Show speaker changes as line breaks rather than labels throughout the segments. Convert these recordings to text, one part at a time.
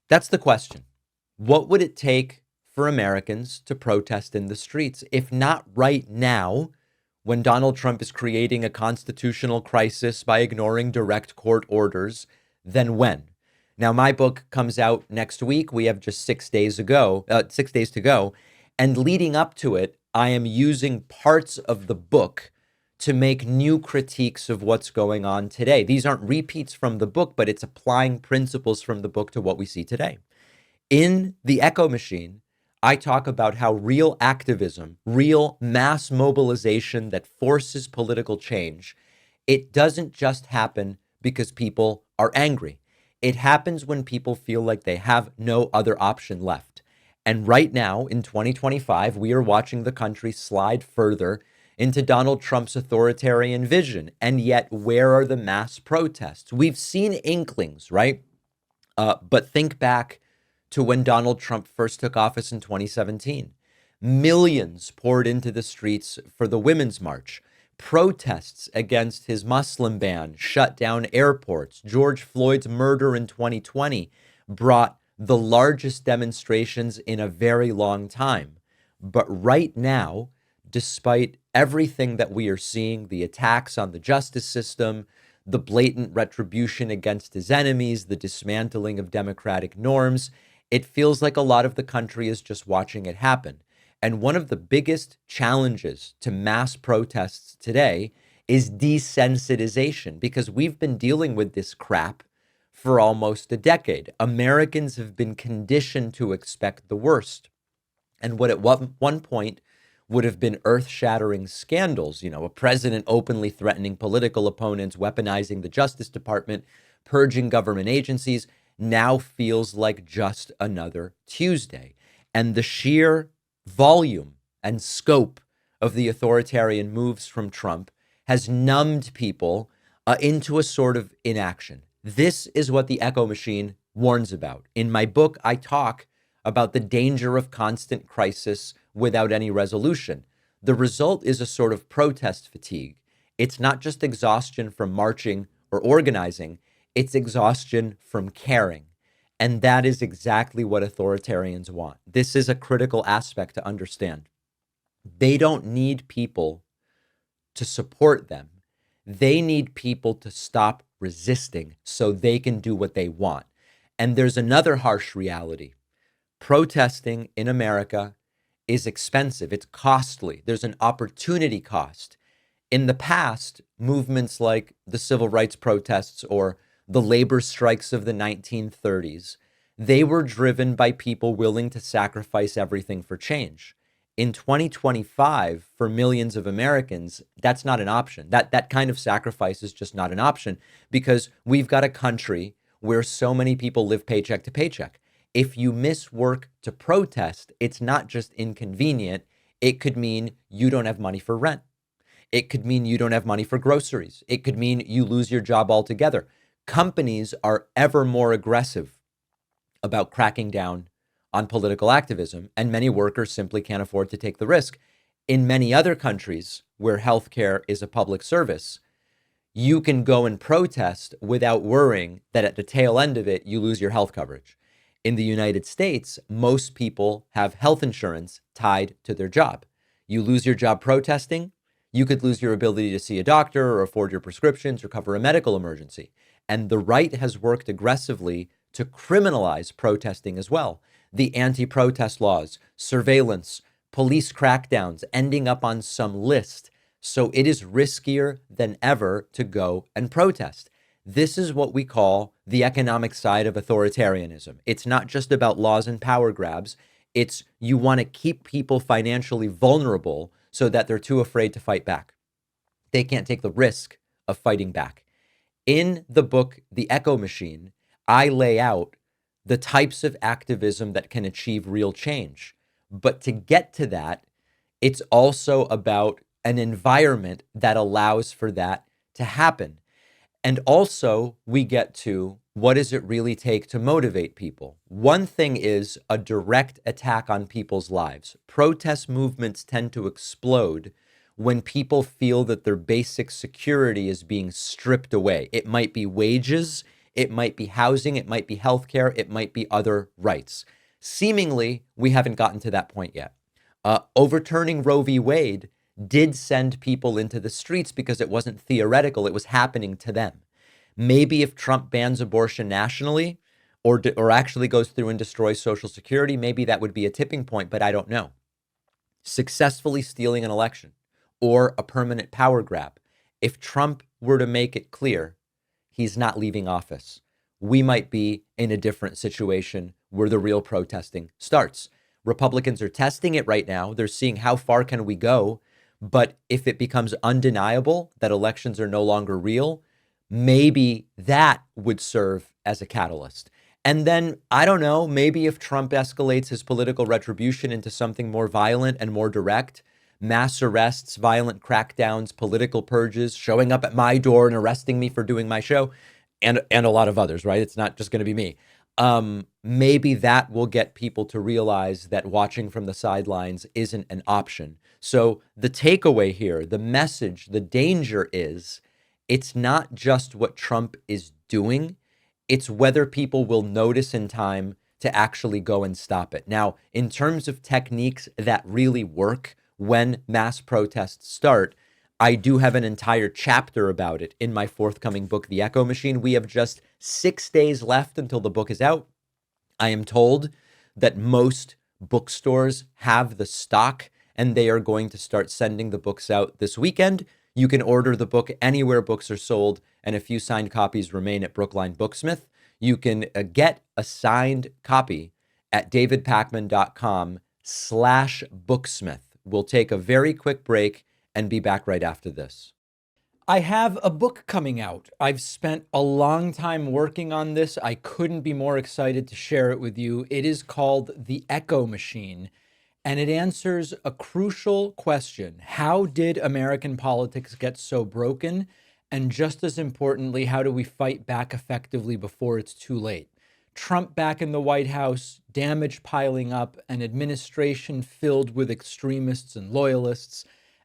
That's the question. What would it take for Americans to protest in the streets? If not right now, when Donald Trump is creating a constitutional crisis by ignoring direct court orders, then when? Now, my book comes out next week. We have just 6 days to go. And leading up to it, I am using parts of the book to make new critiques of what's going on today. These aren't repeats from the book, but it's applying principles from the book to what we see today. In The Echo Machine, I talk about how real activism, real mass mobilization that forces political change, it doesn't just happen because people are angry. It happens when people feel like they have no other option left. And right now, in 2025, we are watching the country slide further into Donald Trump's authoritarian vision. And yet, where are the mass protests? We've seen inklings, right? But think back to when Donald Trump first took office in 2017. Millions poured into the streets for the Women's March. Protests against his Muslim ban shut down airports. George Floyd's murder in 2020 brought the largest demonstrations in a very long time. But right now, despite everything that we are seeing, the attacks on the justice system, the blatant retribution against his enemies, the dismantling of democratic norms, it feels like a lot of the country is just watching it happen. And one of the biggest challenges to mass protests today is desensitization, because we've been dealing with this crap for almost a decade. Americans have been conditioned to expect the worst. And what at one point would have been earth-shattering scandals, a president openly threatening political opponents, weaponizing the Justice Department, purging government agencies, now feels like just another Tuesday. And the sheer volume and scope of the authoritarian moves from Trump has numbed people into a sort of inaction. This is what the Echo Machine warns about. In my book, I talk about the danger of constant crisis without any resolution. The result is a sort of protest fatigue. It's not just exhaustion from marching or organizing, it's exhaustion from caring. And that is exactly what authoritarians want. This is a critical aspect to understand. They don't need people to support them. They need people to stop resisting so they can do what they want. And there's another harsh reality. Protesting in America is expensive. It's costly. There's an opportunity cost. In the past, movements like the civil rights protests or the labor strikes of the 1930s, they were driven by people willing to sacrifice everything for change. In 2025, for millions of Americans, that's not an option. That kind of sacrifice is just not an option, because we've got a country where so many people live paycheck to paycheck. If you miss work to protest, it's not just inconvenient. It could mean you don't have money for rent. It could mean you don't have money for groceries. It could mean you lose your job altogether. Companies are ever more aggressive about cracking down on political activism, and many workers simply can't afford to take the risk. In many other countries where healthcare is a public service, you can go and protest without worrying that at the tail end of it, you lose your health coverage. In the United States, most people have health insurance tied to their job. You lose your job protesting, you could lose your ability to see a doctor or afford your prescriptions or cover a medical emergency. And the right has worked aggressively to criminalize protesting as well. The anti-protest laws, surveillance, police crackdowns ending up on some list. So it is riskier than ever to go and protest. This is what we call the economic side of authoritarianism. It's not just about laws and power grabs. It's you want to keep people financially vulnerable so that they're too afraid to fight back. They can't take the risk of fighting back. In the book, The Echo Machine, I lay out the types of activism that can achieve real change. But to get to that, it's also about an environment that allows for that to happen. And also, we get to what does it really take to motivate people? One thing is a direct attack on people's lives. Protest movements tend to explode when people feel that their basic security is being stripped away. It might be wages, it might be housing, it might be healthcare, it might be other rights. Seemingly, we haven't gotten to that point yet. Overturning Roe v. Wade did send people into the streets because it wasn't theoretical, it was happening to them. Maybe if Trump bans abortion nationally or actually goes through and destroys Social Security, maybe that would be a tipping point, but I don't know. Successfully stealing an election or a permanent power grab, if Trump were to make it clear he's not leaving office, we might be in a different situation where the real protesting starts. Republicans are testing it right now. They're seeing how far can we go. But if it becomes undeniable that elections are no longer real, maybe that would serve as a catalyst. And then, I don't know, maybe if Trump escalates his political retribution into something more violent and more direct, mass arrests, violent crackdowns, political purges, showing up at my door and arresting me for doing my show, and a lot of others, right? It's not just going to be me. Maybe that will get people to realize that watching from the sidelines isn't an option. So the takeaway here, the message, the danger is it's not just what Trump is doing, it's whether people will notice in time to actually go and stop it. Now, in terms of techniques that really work when mass protests start, I do have an entire chapter about it in my forthcoming book, The Echo Machine. We have just 6 days left until the book is out. I am told that most bookstores have the stock and they are going to start sending the books out this weekend. You can order the book anywhere books are sold, and a few signed copies remain at Brookline Booksmith. You can get a signed copy at davidpakman.com/booksmith. We'll take a very quick break and be back right after this. I have a book coming out. I've spent a long time working on this. I couldn't be more excited to share it with you. It is called The Echo Machine, and it answers a crucial question. How did American politics get so broken? And just as importantly, how do we fight back effectively before it's too late? Trump back in the White House, damage piling up, an administration filled with extremists and loyalists,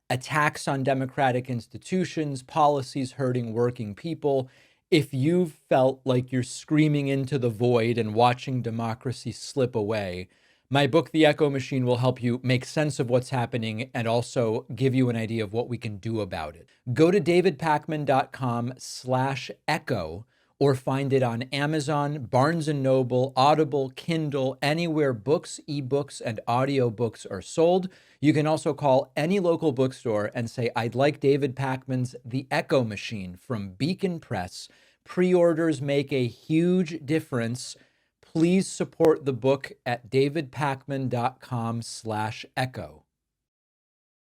attacks on democratic institutions, policies hurting working people. If you've felt like you're screaming into the void and watching democracy slip away, my book, The Echo Machine, will help you make sense of what's happening and also give you an idea of what we can do about it. Go to davidpakman.com/echo or find it on Amazon, Barnes & Noble, Audible, Kindle, anywhere books, ebooks, and audiobooks are sold. You can also call any local bookstore and say, I'd like David Pakman's The Echo Machine from Beacon Press. Pre-orders make a huge difference. Please support the book at davidpakman.com/echo.